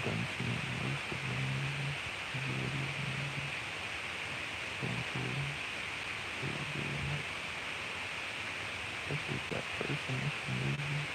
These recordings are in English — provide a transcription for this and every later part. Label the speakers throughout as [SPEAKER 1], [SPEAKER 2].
[SPEAKER 1] done seeing most of the movies, majority of the movies. So enjoy it very, very much. Especially that first initial movie.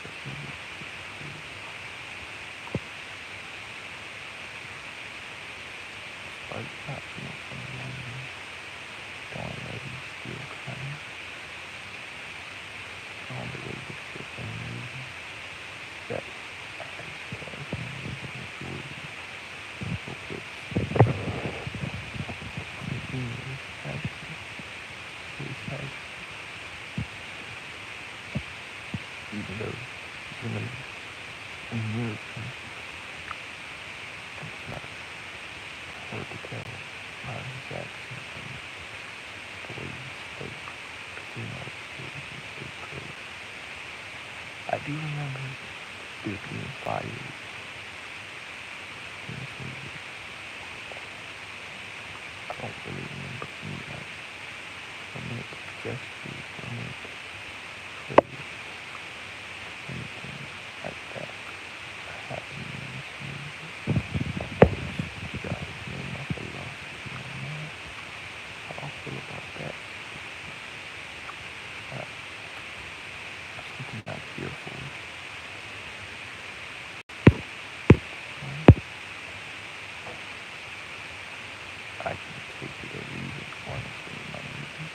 [SPEAKER 1] That movie was pretty cool. Despite not being from London, Dawn Levy still kind of found a way to fit in a movie that has cast members of majority. Hope it's continuous action, voice action, even though he's an American, it's not hard to tell by his accent and the way he spoke, because he knows he speak great. I do remember there being fires in this movie. I don't really remember any like romantic gestures, romantic plays, anything like that happening in this movie. Which you guys know my philosophy on that. How I feel about that. Uh, something I'm here for. I can take it or leave it, honestly, in my movie.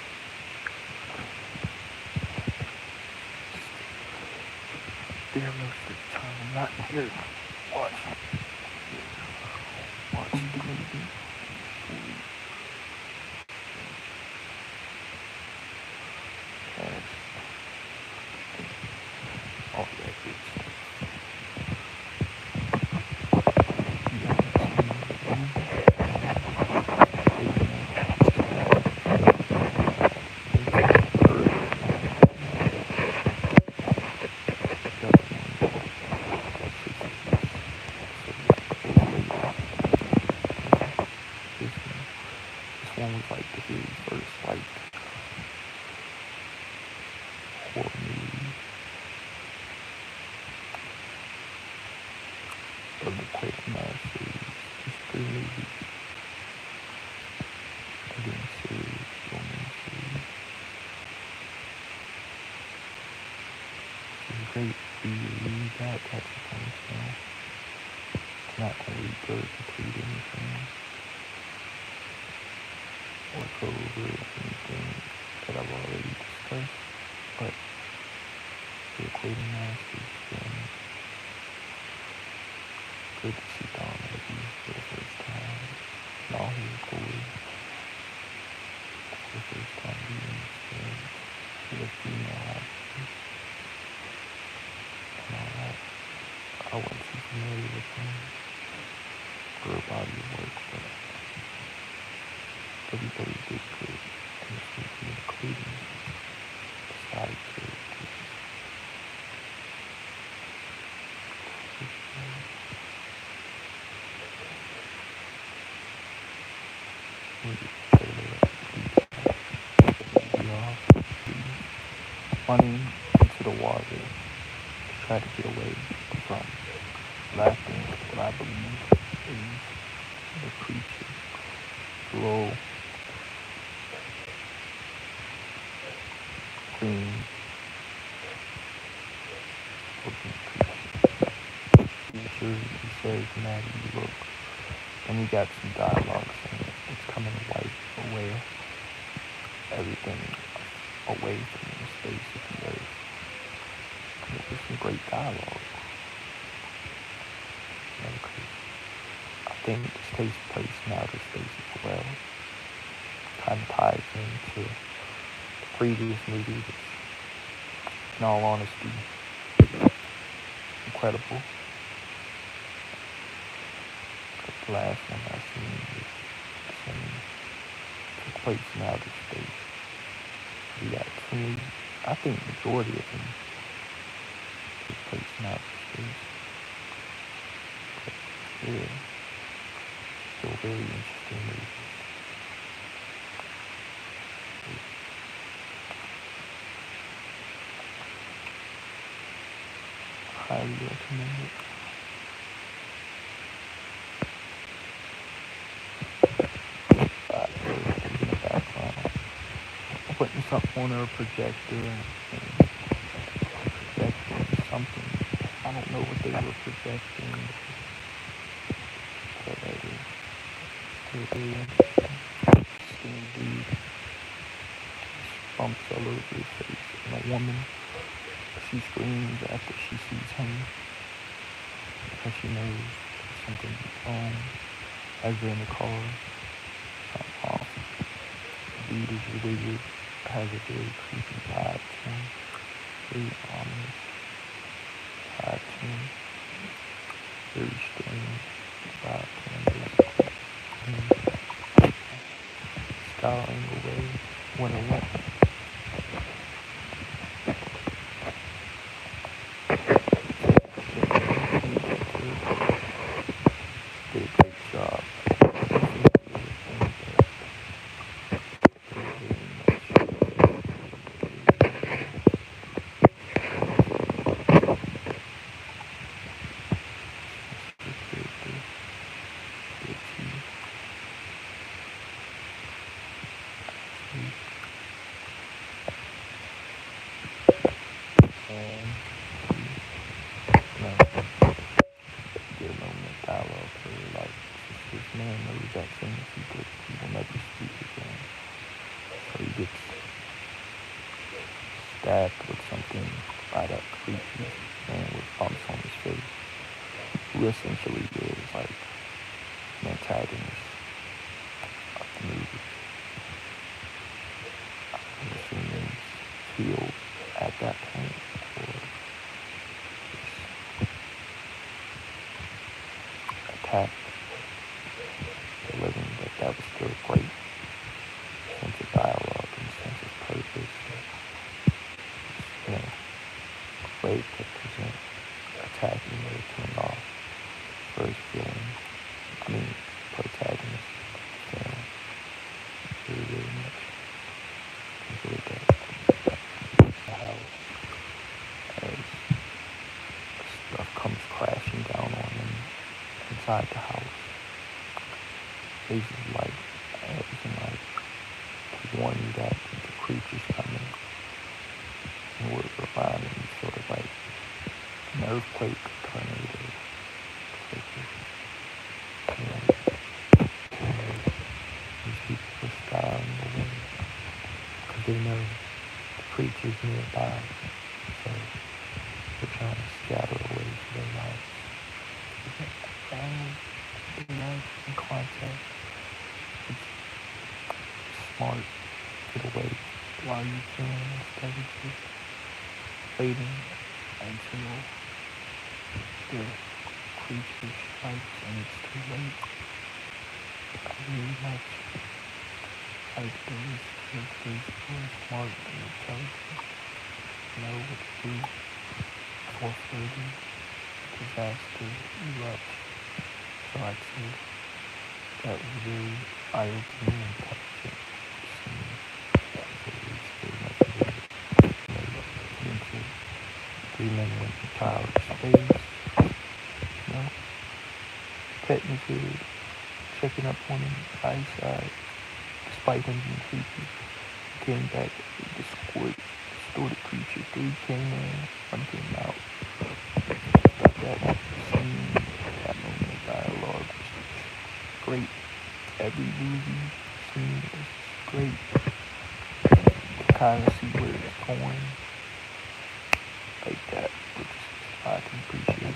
[SPEAKER 1] There most of the time I'm not here watching the movie fully past all that good stuff. If you haven't seen the review stating that this has mental earlier on, the other one since it was so way later, than this one. This one was like the very first like horror movie of the Quatermass series. It's 3 movies and then a series, romance series. Which is great. Do you read that? That's a fun film. I'm not gonna regurgitate anything or go over anything that I've already discussed, but the Quatermass has been good to see Don Levy for the first time in all his glory, for the first time being experienced with a female actress and all that. I wasn't too familiar with him or her body of work, but everybody did good in this movie, including the side characters. We'll get the trailer up to recap the movie off. Running into the water to try to get away from laughing what I believe is the creature, the little green looking creature. He says, Maddie, look. And we got some dialogue saying it's coming to wipe away everything away from the space of the earth. And it was some great dialogue. Because I think this takes place in outer space as well. Kind of ties into the previous movie, which, in all honesty, incredible. But the last one I seen was the same. Took place in outer space. We got two, I think majority of them took place in outer space. But yeah, still very interesting movie. Highly recommend it. up on her projector and projecting something. I don't know what they were projecting, but it is still very interesting. Seeing dude bumps all over his face, and a woman, she screams after she sees him because she knows something wrong as they're in the car. Something off. The dude is weird, has a very creepy vibe to him, very ominous vibe to him, very strange vibe to him, basically. And scowling away when a woman did a great job. Get a moment of dialogue where, like, this man knows that same secret he will never speak again. So he gets stabbed with something by that creepy man with bumps on his face, who essentially is like an antagonist of the movie. I'm assuming he's healed at that point, or just attacked the living, but that was still a great sense of dialogue and sense of purpose. You know, a way to present attacking or killing off first villain, I mean protagonist of the film. Really, really much enjoyed that. The house, as stuff comes crashing down on him inside the house. Basically like everything, like to warn you that the creature's coming. And what it reminded me sort of like an earthquake, tornado, these people were scouring the wind because they know the creature's nearby, so they're trying to scatter away for their lives. Their lives in contact. It's smart. Get away while you can instead of just waiting until the creature strikes and it's too late. I really much like those characters who are smart and intelligent, know what to do before further disaster erupts. So I'd say that was very eye-opening and touching scene. So it's very much enjoyed it. Into 3 men went to outer space, you know, petting his head, checking up on him, eyesight, despite him being creepy. He came back, the distorted creature, 3 came in, 1 came out. That scene, that moment of dialogue was just great. Every movie scene is great. To kind of see where it's going like that, which I can appreciate it.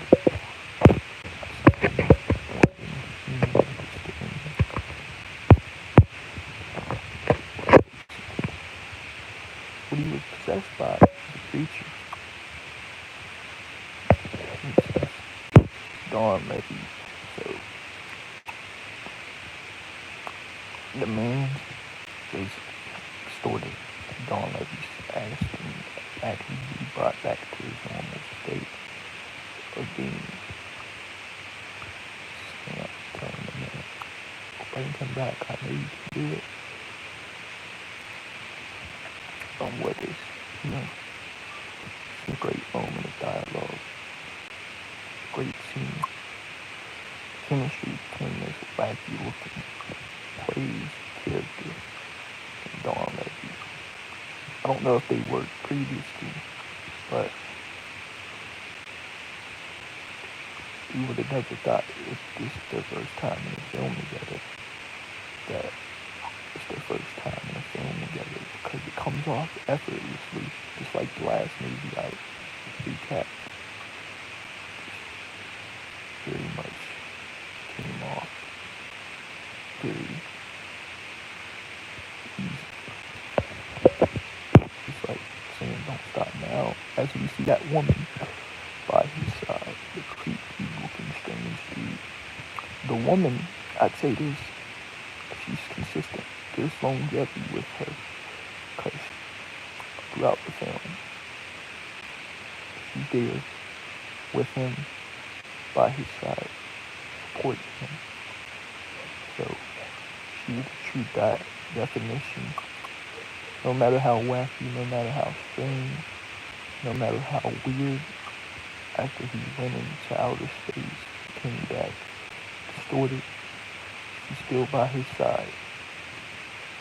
[SPEAKER 1] What he was possessed by, the creature. Don Levy. So the man basically extorted Don Levy's ass and he be brought back to his normal state of being telling the man, bring him back, I know you can do it. What is, you know, it's a great moment of dialogue, great scene, chemistry between this wacky looking plays character and Don Levy. I don't know if they worked previously, but you would have never thought if this is their first time in a film together that it's their first time in a film together, because it comes off effortlessly, just like the last movie I recapped. Very much came off very easy. It's like saying don't stop now, as we see that woman by his side, the creepy looking strange dude. The woman, I'd say this, she's consistent. There's longevity with her, because throughout the film, she's there with him, by his side, supporting him. So she's a true definition. No matter how wacky, no matter how strange, no matter how weird, after he went into outer space, came back, distorted, she's still by his side.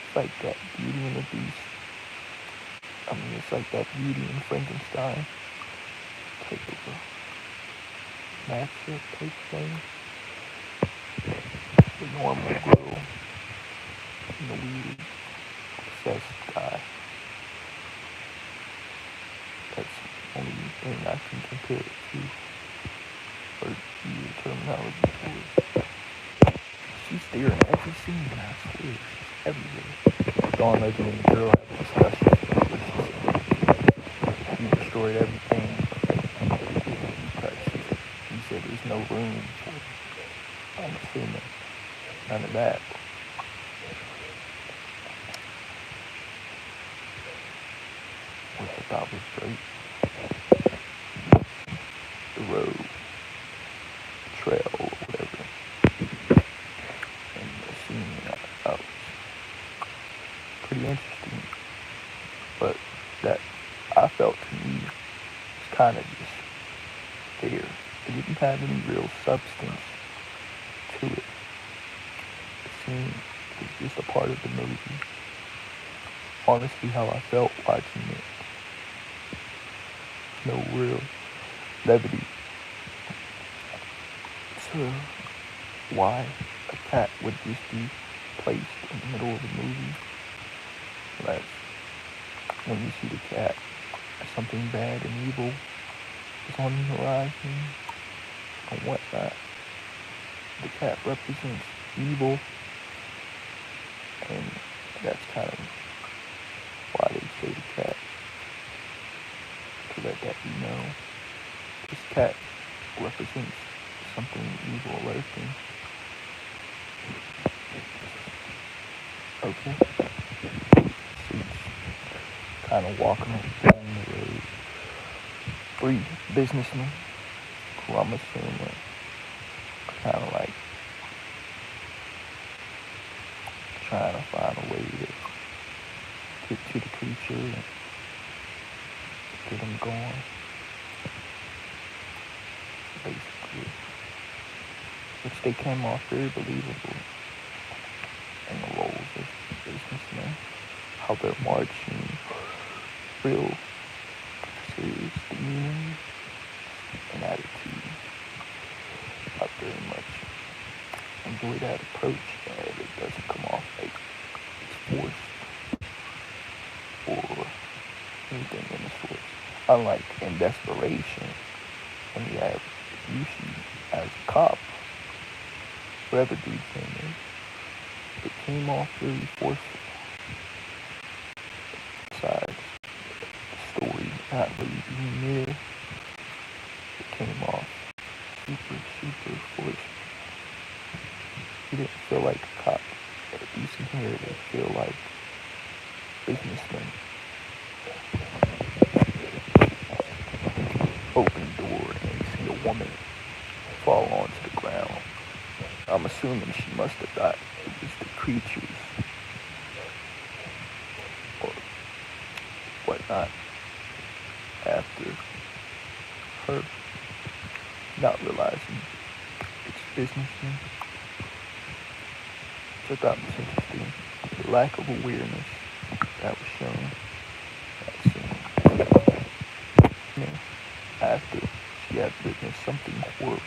[SPEAKER 1] It's like that Beauty and the Beast. I mean, it's like that Beauty and Frankenstein type of a matchup type thing. The normal girl and the weird, obsessed guy. That's the only thing I can compare it to, or use terminology for. She's there in every scene, I swear. She's everywhere. Dawn Legend and the girl have a discussion where she said you destroyed everything because she said there's no room for, I'm assuming, none of that. Which I thought was great. The road, trail, or whatever. And the scene was pretty interesting. But that, I felt to me, was kind of just there. It didn't have any real substance to it. The scene was just a part of the movie. Honestly, how I felt watching it. No real levity to why a cat would just be placed in the middle of the movie. Like, when you see the cat, something bad and evil is on the horizon and whatnot. The cat represents evil, and that's kind of why they say the cat, to let that be known. This cat represents something evil lurking. Okay. She's kind of walking along the road. 3 businessmen who I'm assuming kind of like trying to find a way to get to the creature and get him going. Basically. Which they came off very believable in the roles of businessmen. How they're marching, real serious demeanor and attitudes. I very much enjoy that approach, and it doesn't come off like it's forced or anything in the sorts. Unlike in Desperation, when you have Yushi as a cop, whoever dude came in, it came off very forceful. Besides the story not really being there, it came off super forceful. He didn't feel like a cop. At least in here, they feel like businessmen. Open door and you see a woman fall onto the ground. I'm assuming she must have thought it was the creatures or whatnot after her not realizing it's businessmen. Which I thought was interesting. The lack of awareness that was shown something horrible.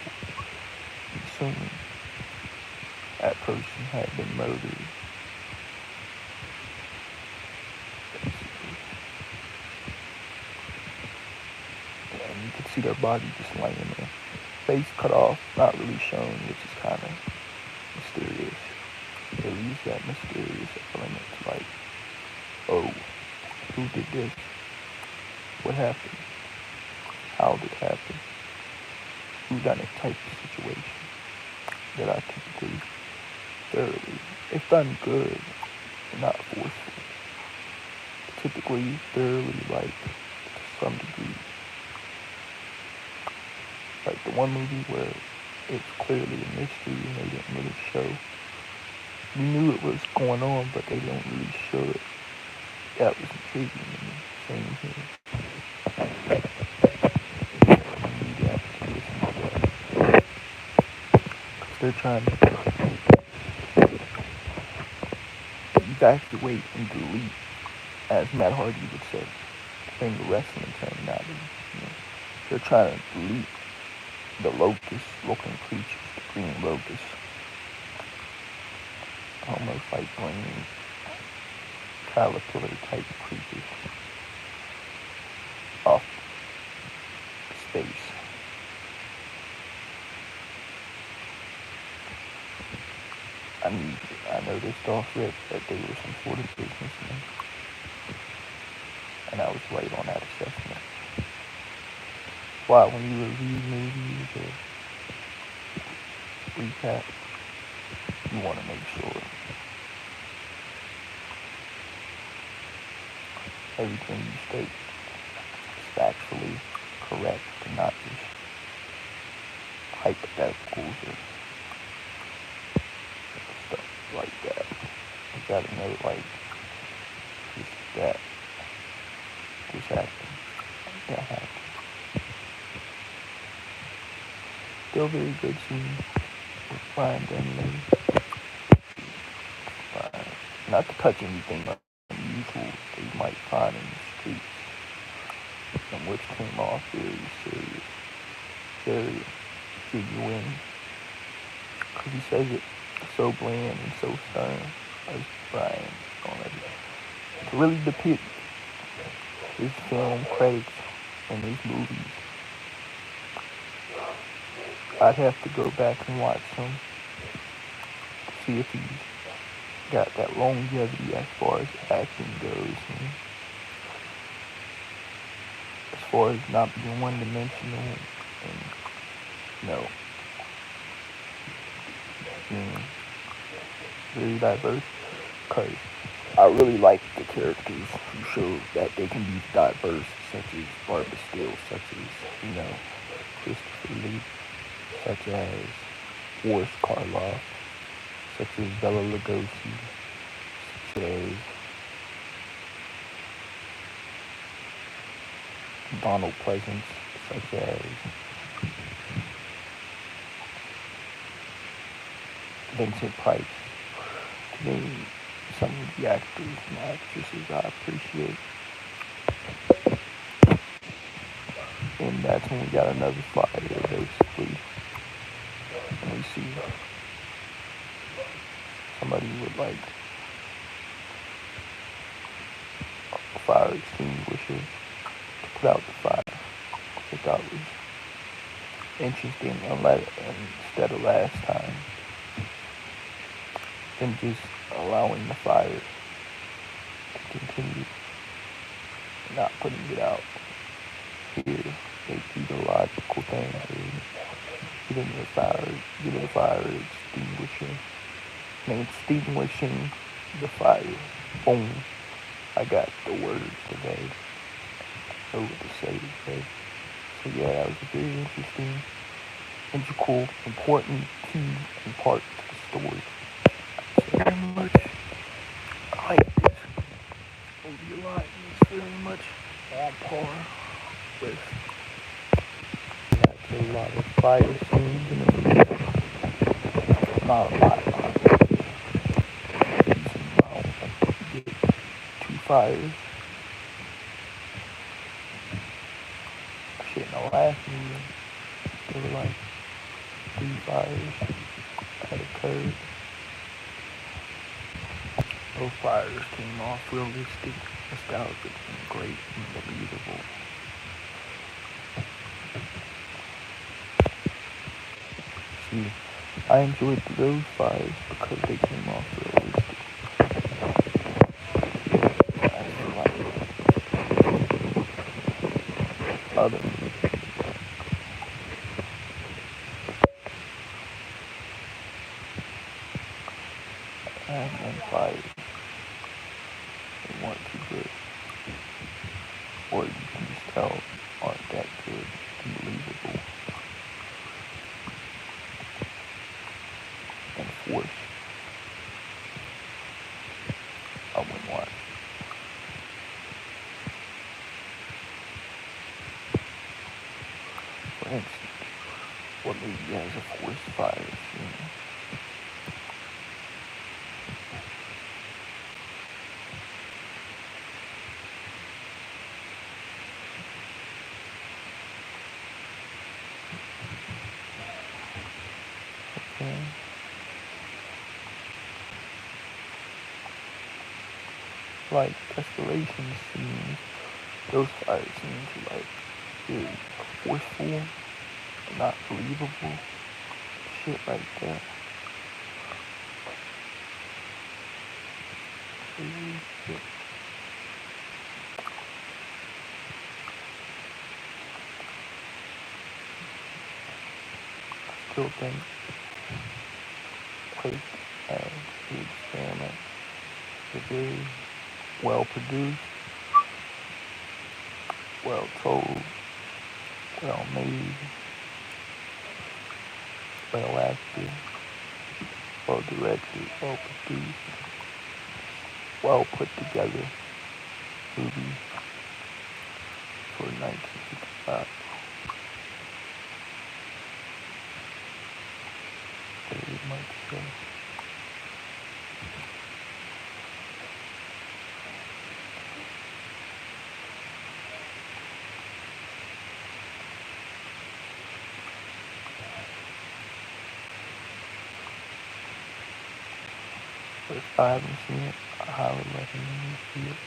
[SPEAKER 1] Assuming that person had been murdered. And you could see their body just laying there. Face cut off, not really shown, which is kind of mysterious. It leaves that mysterious element like, oh, who did this? What happened? How did it happen? Who done it type of situation that I typically thoroughly, if done good, not forceful, typically thoroughly like to some degree. Like the one movie where it's clearly a mystery and they didn't really show. You knew it was going on, but they didn't really show it. That was intriguing to me. Same here. You need to listen to that. Because they're trying to evacuate and delete, as Matt Hardy would say, bring the wrestling terminology. You know, they're trying to delete the locust-looking creatures, the green locusts. Almost like bringing caterpillar-type creatures off space. I mean, I noticed off rip that they were some sort of businessmen, and I was right on that assessment. Why, when you review movies or recap, you want to make sure everything you state is factually correct and not just hypotheticals or stuff like that. You gotta know, like, this happened. That happened. Still very good scene with Brian Dennehy. Not to touch anything unusual that you might find in the streets, and which came off very serious, very genuine, because he says it so bland and so stern, as Brian on it, to really depict his film credits and his movies. I'd have to go back and watch them to see if he's got that longevity as far as acting goes, and as far as not being one-dimensional and, you know, being very diverse. Because I really like the characters who show that they can be diverse, such as Barbara Steele, such as, you know, Christopher Lee, such as Boris Karloff, such as Bela Lugosi, such as Donald Pleasance, such as Vincent Price. To me, some of the actors and actresses I appreciate. And that's when we got another fire, basically. And we see somebody with like a fire extinguisher to put out the fire, which I thought was interesting, instead of last time, than just allowing the fire to continue and not putting it out. Here, they do the logical thing, giving the fire extinguishing the fire. Boom. I got the words today. I know what to say today. So yeah, that was a very interesting, integral, important key and part to the story. So very much, I like this movie a lot, and it's very much on par with, a lot of fire scenes in the movie. Not a lot. Decent amount. You get 2 fires. Shit, in the last movie, there were three fires had occurred. Those fires came off realistic, nostalgic, and great and believable. See, I enjoyed those fires because they came off realistic. As for like other admin fires, they weren't too good, or you can just tell aren't that good and believable and forced. I wouldn't watch. For instance, what movie has a forced fire scene? Okay. Like escalation scenes, those fire scenes are like very forceful, not believable, shit like that. Shit. I still think Quake as the experiment is very well produced, well told, well made, well acted, well directed, well produced, well put together movie for 1955. Very much so. But if I haven't seen it, I highly recommend you see it.